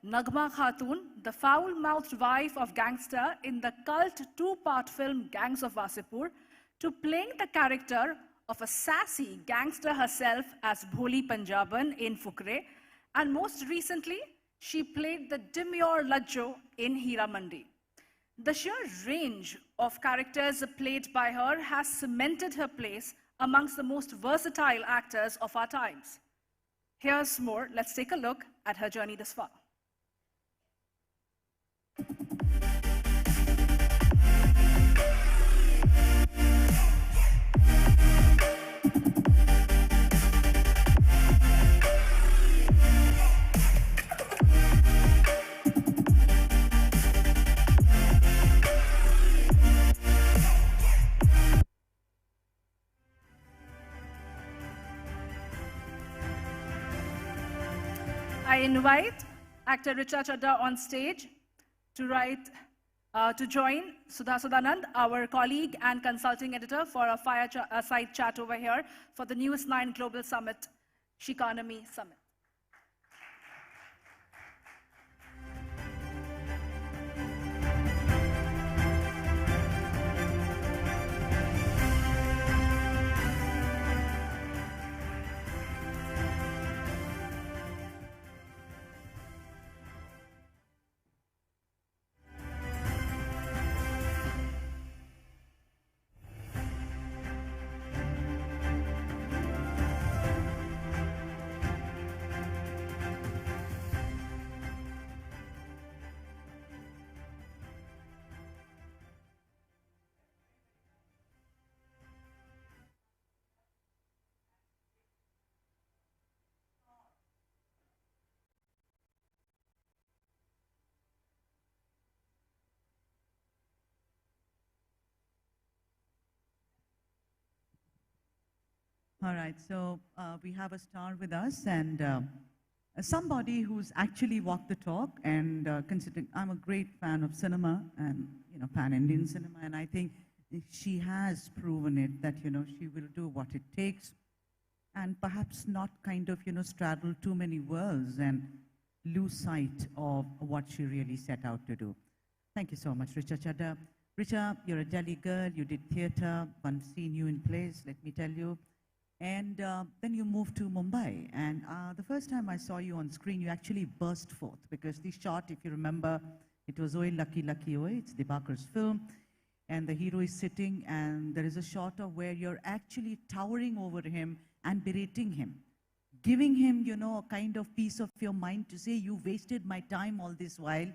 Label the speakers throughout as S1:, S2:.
S1: Nagma Khatun, the foul-mouthed wife of gangster in the cult two-part film Gangs of Wasseypur, to playing the character of a sassy gangster herself as Bholi Punjaban in Fukre, and most recently, she played the demure Lajjo in Hira Mandi. The sheer range of characters played by her has cemented her place amongst the most versatile actors of our times. Here's more. Let's take a look at her journey thus far. I invite actor Richa Chadha on stage to join Sudha Sudanand, our colleague and consulting editor, for a fireside chat over here for the News9 Global Summit, SHEconomy Summit.
S2: All right, so we have a star with us, and somebody who's actually walked the talk. And considering I'm a great fan of cinema and pan-Indian cinema, and I think she has proven it that she will do what it takes, and perhaps not kind of straddle too many worlds and lose sight of what she really set out to do. Thank you so much, Richa Chadha. Richa, you're a Delhi girl. You did theatre. I've seen you in plays. Let me tell you. And then you moved to Mumbai. And the first time I saw you on screen, you actually burst forth because the shot, if you remember, it was Oi Lucky Lucky Oi. It's Dibakar's film. And the hero is sitting, and there is a shot of where you're actually towering over him and berating him, giving him, a kind of piece of your mind to say, you wasted my time all this while.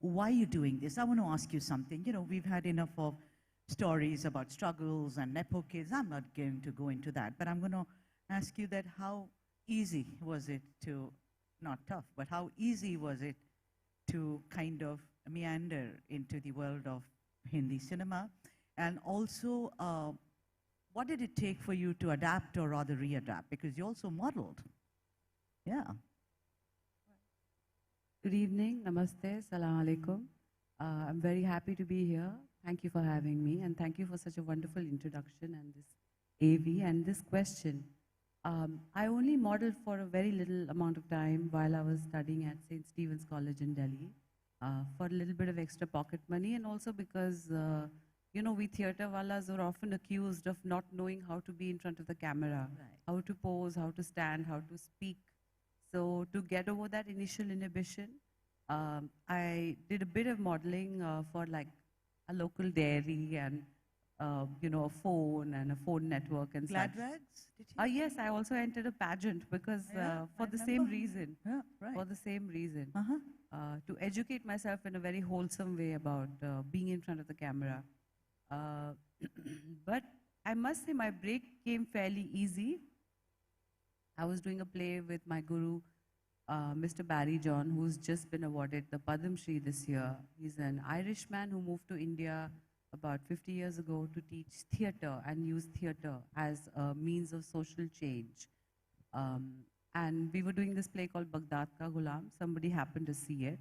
S2: Why are you doing this? I want to ask you something. We've had enough of stories about struggles and nepo kids. I'm not going to go into that, but I'm going to ask you that how easy was it to, not tough, but how easy was it to kind of meander into the world of Hindi cinema? And also, what did it take for you to adapt or rather re-adapt? Because you also modeled. Yeah.
S3: Good evening, namaste, salam alaikum. I'm very happy to be here. Thank you for having me, and thank you for such a wonderful introduction and this AV and this question. I only modeled for a very little amount of time while I was studying at St. Stephen's College in Delhi for a little bit of extra pocket money, and also because, we theatre wallas are often accused of not knowing how to be in front of the camera, how to pose, how to stand, how to speak. So to get over that initial inhibition, I did a bit of modeling for like a local dairy and a phone and a phone network and
S2: Glad
S3: such.
S2: rags? Did you?
S3: Yes, I also entered a pageant because for the same reason.
S2: Yeah, right.
S3: For the same reason. To educate myself in a very wholesome way about being in front of the camera. But I must say my break came fairly easy. I was doing a play with my guru, Mr. Barry John, who's just been awarded the Padam Shri this year. He's an Irishman who moved to India about 50 years ago to teach theatre and use theatre as a means of social change. And we were doing this play called Baghdad Ka Ghulam. Somebody happened to see it.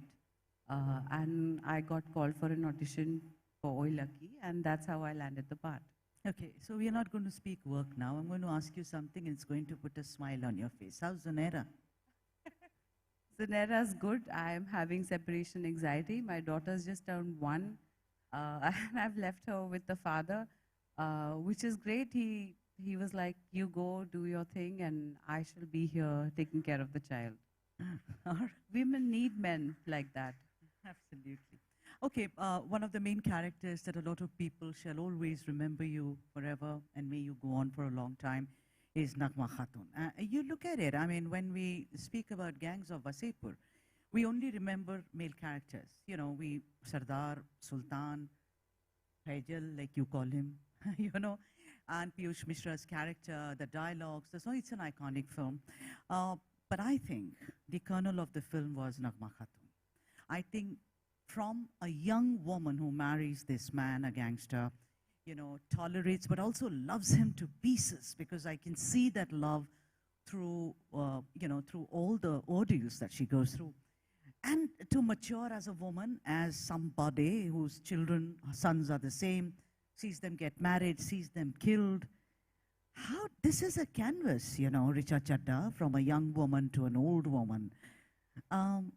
S3: And I got called for an audition for Oi Lucky, and that's how I landed the part.
S2: Okay, so we are not going to speak work now. I'm going to ask you something, and it's going to put a smile on your face. How's Zunaira?
S3: Sunera's good. I am having separation anxiety. My daughter's just turned 1, and I've left her with the father, which is great. He was like, "You go, do your thing, and I shall be here taking care of the child." Women need men like that.
S2: Absolutely. Okay, one of the main characters that a lot of people shall always remember you forever and may you go on for a long time is Nagma Khatun. You look at it, I mean, when we speak about gangs of Wasseypur, we only remember male characters. You know, Sardar, Sultan, Faisal, like you call him, you know, and Piyush Mishra's character, the dialogues, so it's an iconic film. But I think the kernel of the film was Nagma Khatun. I think from a young woman who marries this man, a gangster, you know, tolerates but also loves him to pieces, because I can see that love through, you know, through all the ordeals that she goes through. And to mature as a woman, as somebody whose children, sons are the same, sees them get married, sees them killed. How, this is a canvas, you know, Richa Chadha, from a young woman to an old woman.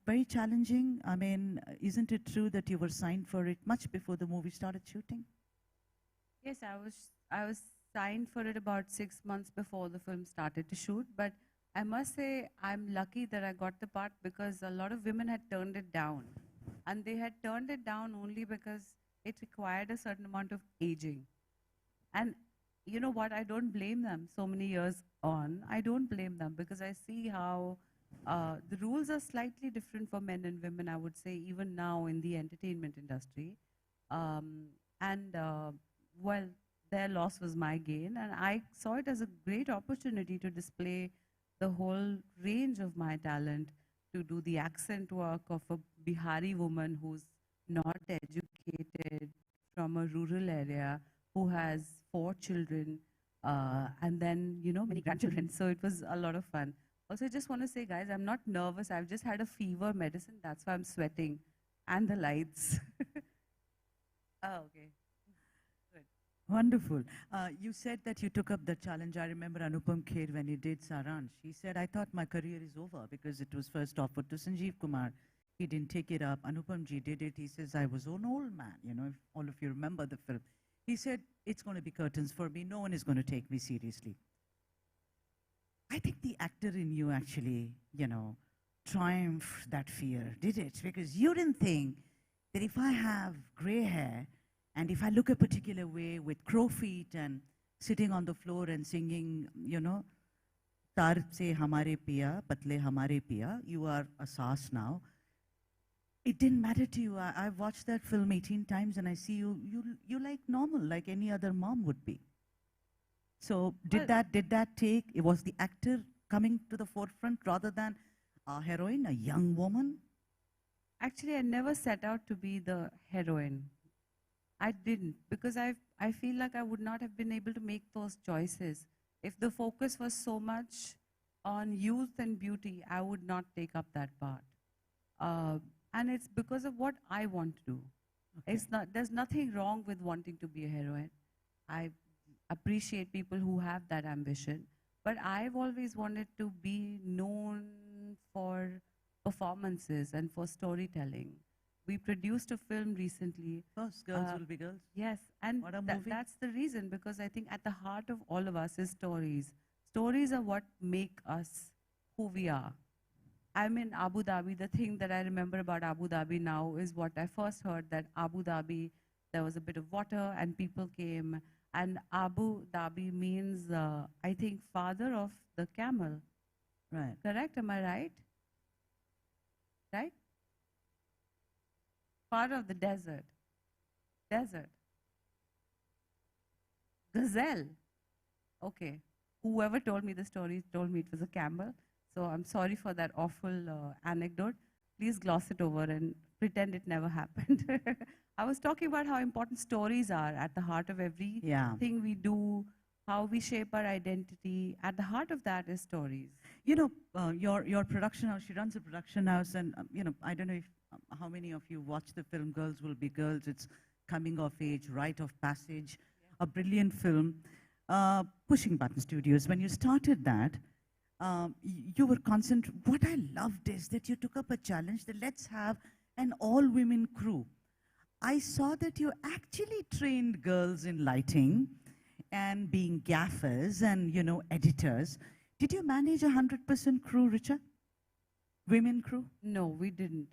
S2: Very challenging. I mean, isn't it true that you were signed for it much before the movie started shooting?
S3: Yes, I was signed for it about 6 months before the film started to shoot, but I must say I'm lucky that I got the part, because a lot of women had turned it down. And they had turned it down only because it required a certain amount of aging. And you know what, I don't blame them so many years on. I don't blame them, because I see how the rules are slightly different for men and women, I would say, even now in the entertainment industry. Well, their loss was my gain, and I saw it as a great opportunity to display the whole range of my talent, to do the accent work of a Bihari woman who's not educated, from a rural area, who has 4 children, and then, you know, many grandchildren. So it was a lot of fun. Also, I just want to say, guys, I'm not nervous. I've just had a fever medicine. That's why I'm sweating. And the lights. Oh, okay. Good.
S2: Wonderful. You said that you took up the challenge. I remember Anupam Kher, when he did Saransh, he said, I thought my career is over, because it was first offered to Sanjeev Kumar. He didn't take it up. Anupam ji did it. He says, I was an old man, you know, if all of you remember the film. He said, it's going to be curtains for me. No one is going to take me seriously. I think the actor in you actually, you know, triumphed that fear, did it? Because you didn't think that if I have gray hair and if I look a particular way with crow feet and sitting on the floor and singing, you know, Tar se hamare piya, patle hamare piya, you are a saas now. It didn't matter to you. I've watched that film 18 times and I see you like normal, like any other mom would be. So did that take, it was the actor coming to the forefront rather than a heroine, a young woman?
S3: Actually, I never set out to be the heroine. I didn't, because I feel like I would not have been able to make those choices. If the focus was so much on youth and beauty, I would not take up that part. And it's because of what I want to do. Okay. There's nothing wrong with wanting to be a heroine. I appreciate people who have that ambition, but I've always wanted to be known for performances and for storytelling. We produced a film recently.
S2: First, Girls Will Be Girls.
S3: Yes, and that's the reason, because I think at the heart of all of us is stories. Stories are what make us who we are. I'm in Abu Dhabi. The thing that I remember about Abu Dhabi now is what I first heard, that Abu Dhabi, there was a bit of water and people came. And Abu Dhabi means, I think, father of the camel.
S2: Right.
S3: Correct? Am I right? Right? Father of the desert. Desert. Gazelle. Okay. Whoever told me the story told me it was a camel. So I'm sorry for that awful anecdote. Please gloss it over and pretend it never happened. I was talking about how important stories are at the heart of everything we do, how we shape our identity. At the heart of that is stories.
S2: You know, your production house, she runs a production house, and you know, I don't know if how many of you watch the film Girls Will Be Girls. It's coming of age, rite of passage, a brilliant film. Pushing Button Studios, when you started that, You were constant. What I loved is that you took up a challenge that let's have an all-women crew. I saw that you actually trained girls in lighting and being gaffers and, editors. Did you manage 100% crew, Richa? Women crew?
S3: No, we didn't.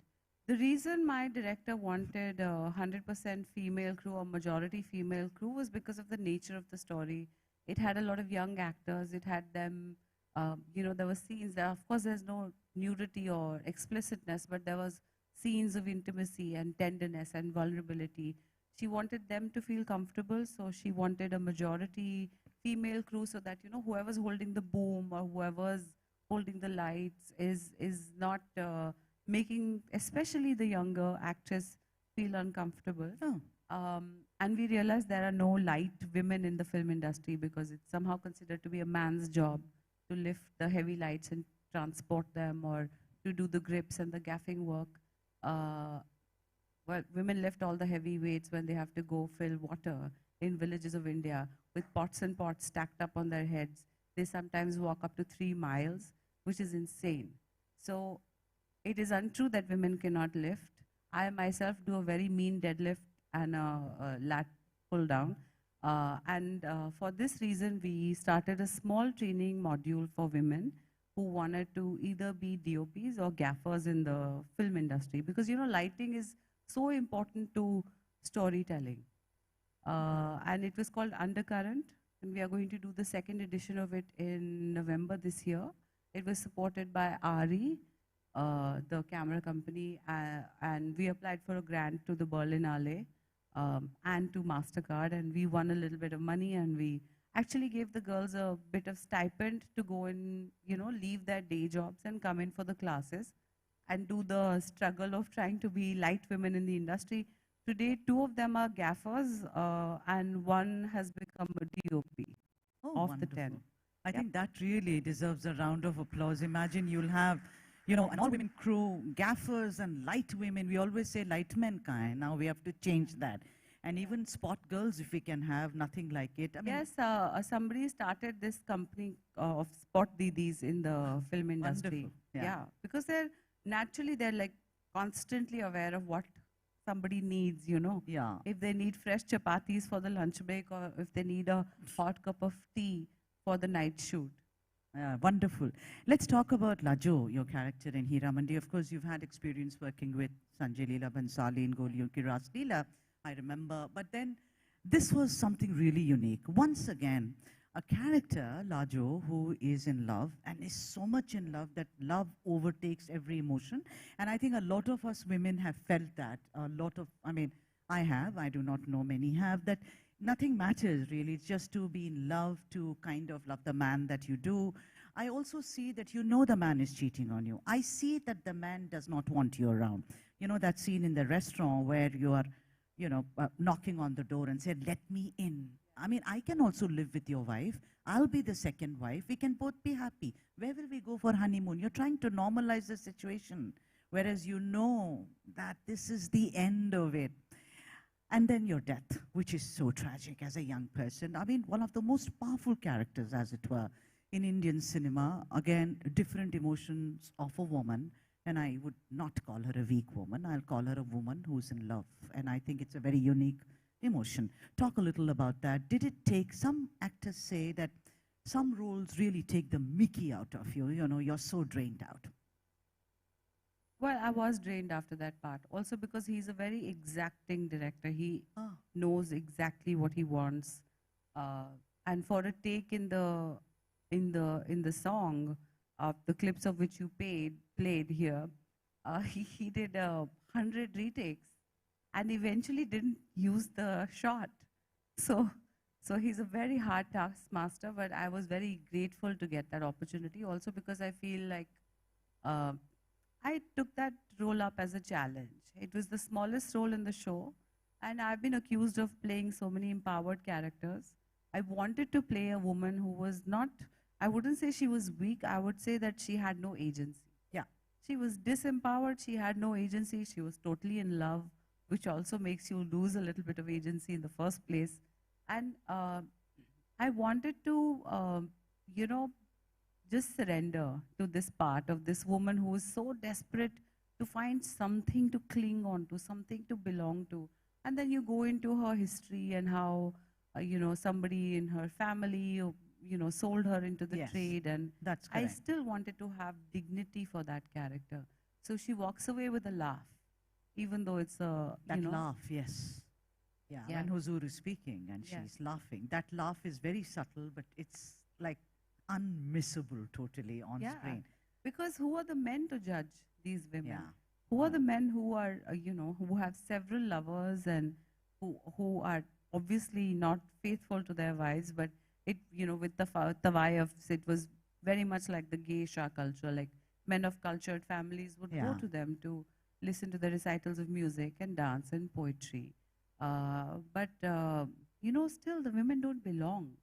S3: The reason my director wanted a 100% female crew or majority female crew was because of the nature of the story. It had a lot of young actors. It had them, there were scenes. Of course, there's no nudity or explicitness, but there was scenes of intimacy and tenderness and vulnerability. She wanted them to feel comfortable, so she wanted a majority female crew so that, whoever's holding the boom or whoever's holding the lights is not making, especially the younger actress, feel uncomfortable.
S2: Oh.
S3: And we realized there are no light women in the film industry because it's somehow considered to be a man's job to lift the heavy lights and transport them or to do the grips and the gaffing work. Well, women lift all the heavy weights when they have to go fill water in villages of India with pots and pots stacked up on their heads. They sometimes walk up to 3 miles, which is insane. So it is untrue that women cannot lift. I myself do a very mean deadlift and a lat pull down. For this reason, we started a small training module for women who wanted to either be DOPs or gaffers in the film industry. Because, lighting is so important to storytelling. And it was called Undercurrent. And we are going to do the second edition of it in November this year. It was supported by RE, the camera company, and we applied for a grant to the Berlinale and to MasterCard, and we won a little bit of money, and we actually gave the girls a bit of stipend to go and, leave their day jobs and come in for the classes and do the struggle of trying to be light women in the industry. Today, 2 of them are gaffers, and 1 has become a DOP of
S2: Wonderful.
S3: the 10.
S2: I think that really deserves a round of applause. Imagine you'll have, an all-women crew, gaffers and light women. We always say light men kind. Now we have to change that. And even spot girls, if we can have, nothing like it. I mean,
S3: Yes, somebody started this company of spot didis in the film industry.
S2: Wonderful. Yeah.
S3: Because they're like constantly aware of what somebody needs,
S2: Yeah.
S3: If they need fresh chapatis for the lunch break or if they need a hot cup of tea for the night shoot.
S2: Wonderful. Let's talk about Lajo, your character in Hiramandi. Of course, you've had experience working with Sanjay Leela Bhansali in Goliyon Ki Ras Leela, I remember. But then this was something really unique. Once again, a character, Lajo, who is in love and is so much in love that love overtakes every emotion. And I think a lot of us women have felt that. I have, I do not know many have, that nothing matters really. It's just to be in love, to kind of love the man that you do. I also see that the man is cheating on you. I see that the man does not want you around. That scene in the restaurant where you are, knocking on the door and said, let me in. I mean, I can also live with your wife. I'll be the second wife. We can both be happy. Where will we go for honeymoon? You're trying to normalize the situation, whereas you know that this is the end of it. And then your death, which is so tragic as a young person. I mean, one of the most powerful characters, as it were, in Indian cinema. Again, different emotions of a woman. And I would not call her a weak woman. I'll call her a woman who's in love. And I think it's a very unique emotion. Talk a little about that. Did it take, some actors say that some roles really take the mickey out of you. You're so drained out.
S3: Well, I was drained after that part. Also because he's a very exacting director. He knows exactly what he wants. And for a take in the song, the clips of which you played here, he did 100 retakes and eventually didn't use the shot. So he's a very hard taskmaster, but I was very grateful to get that opportunity also because I feel like I took that role up as a challenge. It was the smallest role in the show, and I've been accused of playing so many empowered characters. I wanted to play a woman who was not, I wouldn't say she was weak, I would say that she had no agency.
S2: Yeah.
S3: She was disempowered, she had no agency, she was totally in love, which also makes you lose a little bit of agency in the first place. And I wanted to, just surrender to this part of this woman who is so desperate to find something to cling on to, something to belong to. And then you go into her history and how, somebody in her family, sold her into the
S2: Yes,
S3: trade. And
S2: that's
S3: I
S2: correct.
S3: still wanted to have dignity for that character. So she walks away with a laugh, even though it's a,
S2: That laugh, yes. Yeah,
S3: Yeah.
S2: when Huzur is speaking and
S3: Yeah.
S2: she's laughing, that laugh is very subtle, but it's like unmissable totally on
S3: Yeah.
S2: screen.
S3: Because who are the men to judge these women?
S2: Yeah.
S3: Who are the men who are, who have several lovers and who are obviously not faithful to their wives, but with the tawayafs, it was very much like the gay Shah culture, like men of cultured families would go
S2: Yeah.
S3: to them to listen to the recitals of music and dance and poetry. But still the women don't belong.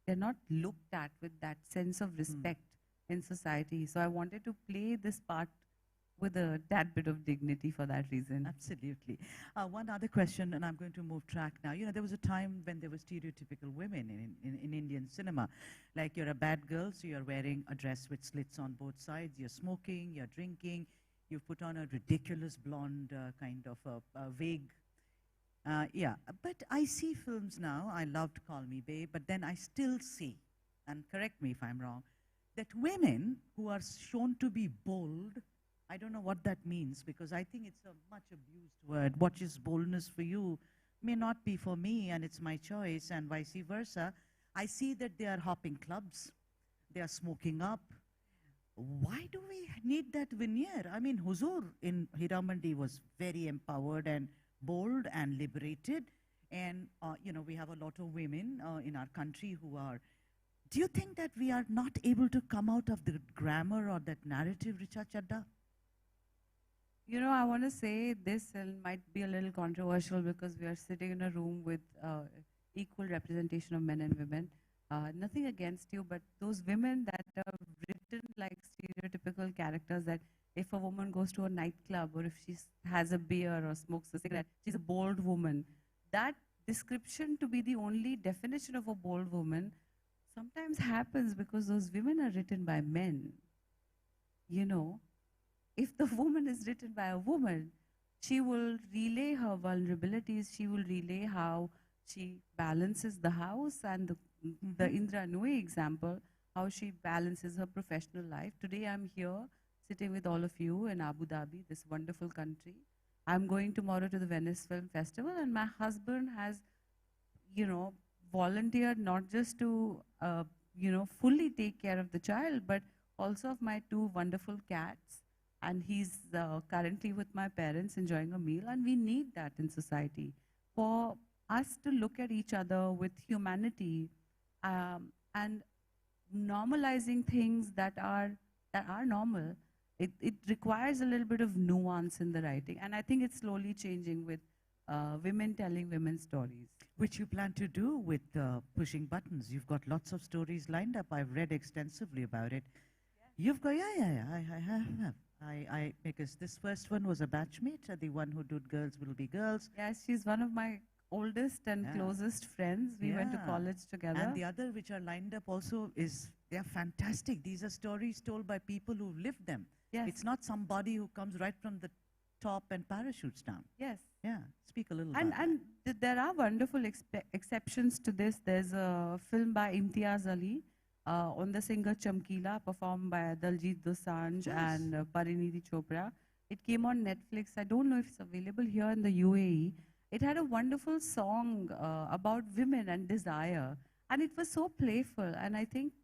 S3: They're not looked at with that sense of respect in society. So I wanted to play this part with a tad bit of dignity for that reason.
S2: Absolutely. One other question, and I'm going to move track now. There was a time when there were stereotypical women in Indian cinema. Like you're a bad girl, so you're wearing a dress with slits on both sides, you're smoking, you're drinking, you put on a ridiculous blonde kind of a wig. Yeah, but I see films now, I loved Call Me Babe, but then I still see, and correct me if I'm wrong, that women who are shown to be bold, I don't know what that means because I think it's a much abused word. What is boldness for you may not be for me, and it's my choice, and vice versa. I see that they are hopping clubs, they are smoking up. Why do we need that veneer? I mean, Huzur in Hiramandi was very empowered and bold and liberated. And, we have a lot of women in our country who are. Do you think that we are not able to come out of the grammar or that narrative, Richa Chadha?
S3: I want to say this might be a little controversial because we are sitting in a room with equal representation of men and women. Nothing against you, but those women that are written like stereotypical characters, that if a woman goes to a nightclub or if she has a beer or smokes a cigarette, she's a bold woman. That description to be the only definition of a bold woman sometimes happens because those women are written by men. If the woman is written by a woman, she will relay her vulnerabilities, she will relay how she balances the house and the Indra Nooyi example, how she balances her professional life. Today I'm here sitting with all of you in Abu Dhabi, this wonderful country. I'm going tomorrow to the Venice Film Festival, and my husband has, volunteered not just to, fully take care of the child, but also of my two wonderful cats. And he's currently with my parents enjoying a meal, and we need that in society for us to look at each other with humanity and normalizing things that are normal. It requires a little bit of nuance in the writing, and I think it's slowly changing with women telling women's stories.
S2: Which you plan to do with Pushing Buttons. You've got lots of stories lined up. I've read extensively about it. Yeah. You've got, yeah, I have. Because this first one was a batchmate, the one who did Girls Will Be Girls.
S3: Yes, she's one of my oldest and closest friends. We went to college together.
S2: And the other which are lined up also they're fantastic. These are stories told by people who've lived them.
S3: Yes.
S2: It's not somebody who comes right from the top and parachutes down.
S3: Yes.
S2: Yeah, speak a little about
S3: And there are wonderful exceptions to this. There's a film by Imtiaz Ali on the singer Chamkila, performed by Daljit Dosanjh and Parinidhi Chopra. It came on Netflix. I don't know if it's available here in the UAE. It had a wonderful song about women and desire. And it was so playful. And I think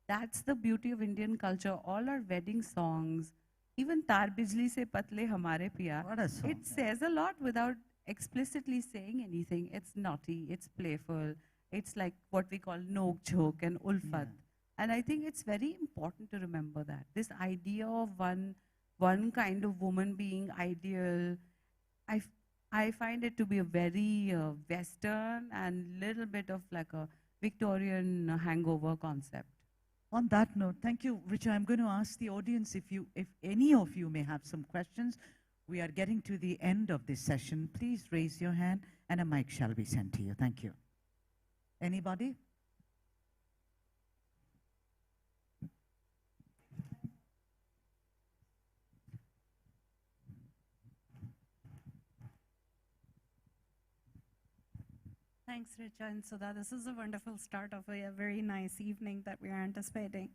S3: that's the beauty of Indian culture. All our wedding songs, even Tar Bijli Se Patle Hamare Piya,
S2: What a song.
S3: it says a lot without explicitly saying anything. It's naughty, it's playful, it's like what we call nok joke and ulfat.
S2: Yeah.
S3: And I think it's very important to remember that. This idea of one kind of woman being ideal, I find it to be a very Western and little bit of like a Victorian hangover concept.
S2: On that note, thank you, Richa. I'm going to ask the audience if any of you may have some questions. We are getting to the end of this session. Please raise your hand and a mic shall be sent to you. Thank you. Anybody?
S4: Thanks, Richa and Sudha. This is a wonderful start of a very nice evening that we are anticipating.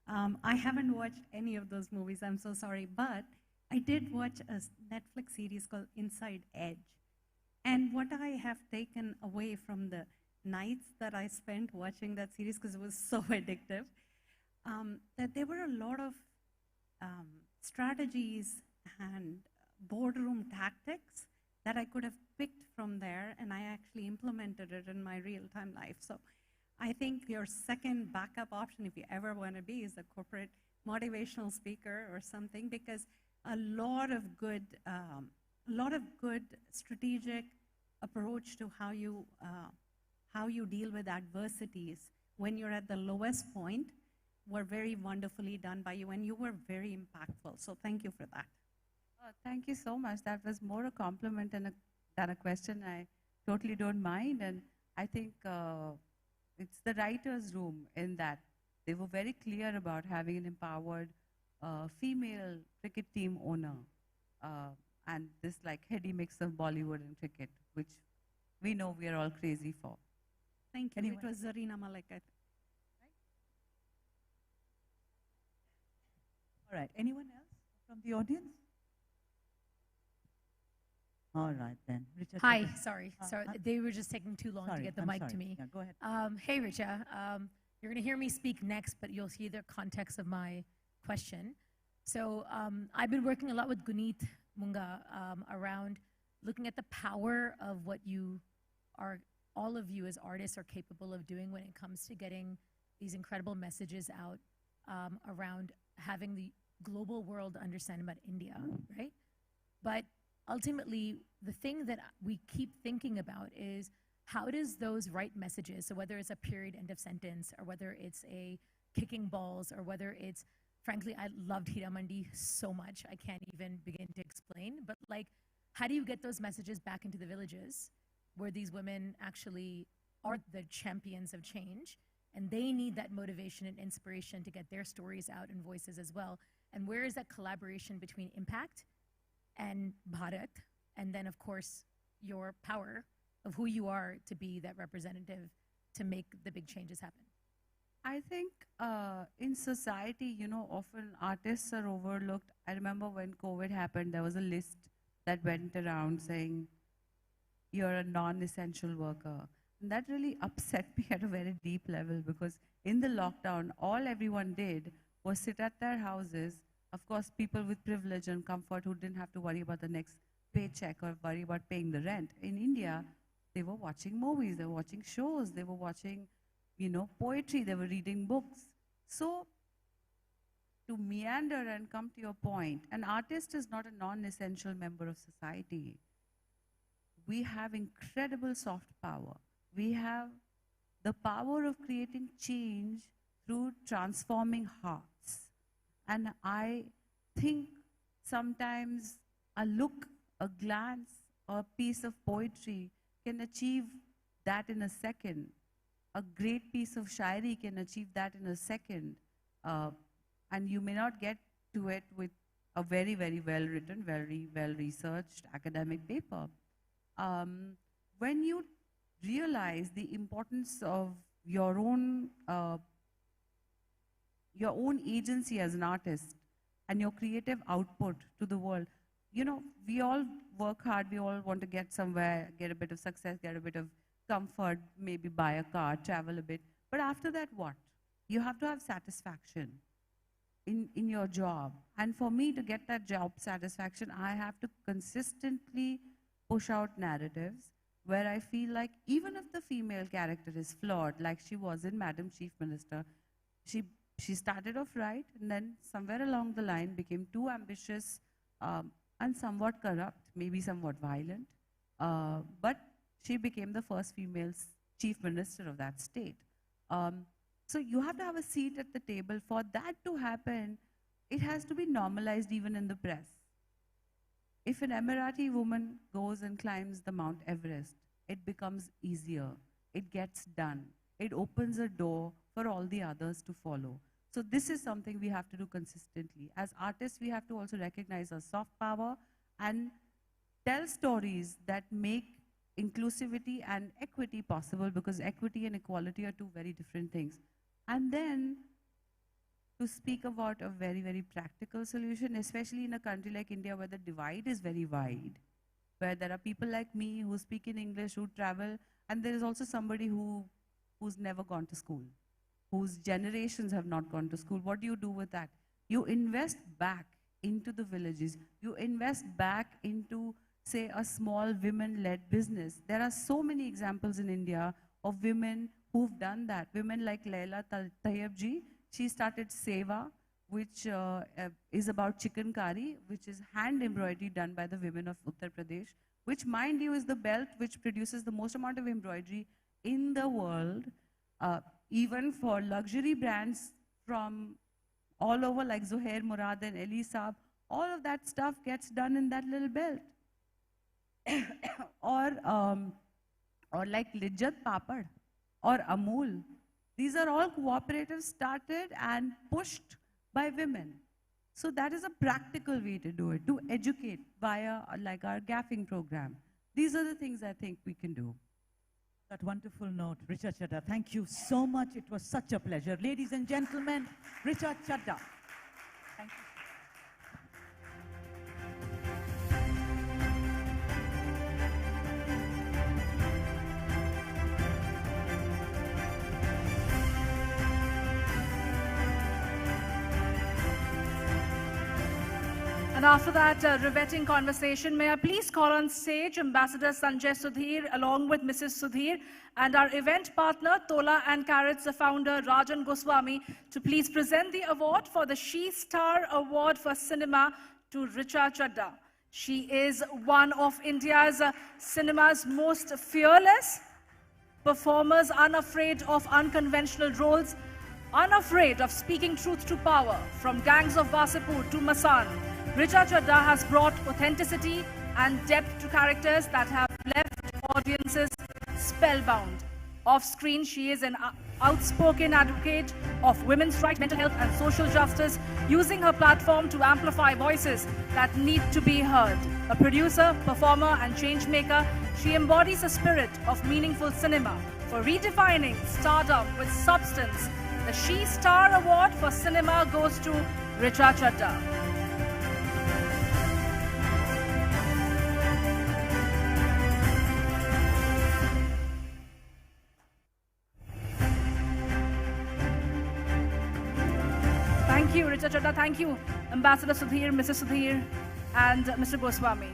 S4: I haven't watched any of those movies, I'm so sorry, but I did watch a Netflix series called Inside Edge. And what I have taken away from the nights that I spent watching that series, because it was so addictive, that there were a lot of strategies and boardroom tactics that I could have picked from there, and I actually implemented it in my real-time life. So I think your second backup option, if you ever want to be, is a corporate motivational speaker or something, because a lot of good strategic approach to how you deal with adversities when you're at the lowest point were very wonderfully done by you, and you were very impactful. So thank you for that.
S3: Thank you so much. That was more a compliment than a question. I totally don't mind. And I think it's the writer's room in that. They were very clear about having an empowered female cricket team owner. And this like heady mix of Bollywood and cricket, which we know we are all crazy for.
S4: Thank you.
S3: Anyone?
S4: It was Zarina Malik.
S2: All right, anyone else from the audience? All right then, Richa.
S5: Hi,
S2: Chadha.
S5: sorry.
S2: Uh,
S5: Sorry,
S2: uh,
S5: they were just taking too long
S2: Sorry,
S5: to get the
S2: I'm
S5: mic
S2: sorry.
S5: to me.
S2: Yeah, go ahead.
S5: Hey, Richa. You're going to hear me speak next, but you'll see the context of my question. So I've been working a lot with Guneet Munga around looking at the power of what all of you as artists are capable of doing when it comes to getting these incredible messages out around having the global world understand about India, right? But ultimately, the thing that we keep thinking about is how does those right messages, so whether it's a period end of sentence, or whether it's a kicking balls, or whether it's, frankly, I loved Hira Mandi so much, I can't even begin to explain, but like, how do you get those messages back into the villages where these women actually are the champions of change, and they need that motivation and inspiration to get their stories out and voices as well? And where is that collaboration between impact and Bharat, and then, of course, your power of who you are to be that representative to make the big changes happen?
S3: I think in society, often artists are overlooked. I remember when COVID happened, there was a list that went around saying, you're a non-essential worker. And that really upset me at a very deep level, because in the lockdown, all everyone did was sit at their houses. Of course, people with privilege and comfort who didn't have to worry about the next paycheck or worry about paying the rent. In India, they were watching movies, they were watching shows, they were watching, poetry, they were reading books. So, to meander and come to your point, an artist is not a non-essential member of society. We have incredible soft power. We have the power of creating change through transforming hearts. And I think sometimes a look, a glance, or a piece of poetry can achieve that in a second. A great piece of shairi can achieve that in a second. And you may not get to it with a very, very well-written, very well-researched academic paper. When you realize the importance of your own agency as an artist and your creative output to the world, we all work hard, we all want to get somewhere, get a bit of success, get a bit of comfort, maybe buy a car, travel a bit. But after that, what? You have to have satisfaction in your job. And for me to get that job satisfaction, I have to consistently push out narratives where I feel like even if the female character is flawed, like she was in Madam Chief Minister, she started off right, and then somewhere along the line became too ambitious and somewhat corrupt, maybe somewhat violent. But she became the first female chief minister of that state. So you have to have a seat at the table. For that to happen, it has to be normalized even in the press. If an Emirati woman goes and climbs the Mount Everest, it becomes easier. It gets done. It opens a door for all the others to follow. So this is something we have to do consistently. As artists, we have to also recognize our soft power and tell stories that make inclusivity and equity possible, because equity and equality are two very different things. And then to speak about a very, very practical solution, especially in a country like India where the divide is very wide, where there are people like me who speak in English, who travel, and there is also somebody who's never gone to school, whose generations have not gone to school. What do you do with that? You invest back into the villages. You invest back into, say, a small women-led business. There are so many examples in India of women who've done that. Women like Laila Tayyab-ji, she started Seva, which is about chicken curry, which is hand embroidery done by the women of Uttar Pradesh, which, mind you, is the belt which produces the most amount of embroidery in the world, even for luxury brands from all over, like Zuhair Murad and Ali Saab. All of that stuff gets done in that little belt. or like Lijjat Papad or Amul. These are all cooperatives started and pushed by women. So that is a practical way to do it, to educate via like our gaffing program. These are the things I think we can do.
S2: That wonderful note, Richa Chadha. Thank you so much. It was such a pleasure. Ladies and gentlemen, Richa Chadha. Thank you.
S1: And after that riveting conversation, may I please call on stage Ambassador Sanjay Sudhir along with Mrs. Sudhir and our event partner Tola and Carrots founder Rajan Goswami to please present the award for the She Star Award for Cinema to Richa Chadha. She is one of India's cinema's most fearless performers, unafraid of unconventional roles, unafraid of speaking truth to power. From Gangs of Wasseypur to Masan, Richa Chadha has brought authenticity and depth to characters that have left audiences spellbound. Off-screen, she is an outspoken advocate of women's rights, mental health and social justice, using her platform to amplify voices that need to be heard. A producer, performer and change maker, she embodies a spirit of meaningful cinema. For redefining stardom with substance, the She Star Award for Cinema goes to Richa Chadha. Thank you, Richa Chadha. Thank you, Ambassador Sudhir, Mrs. Sudhir, and Mr. Goswami.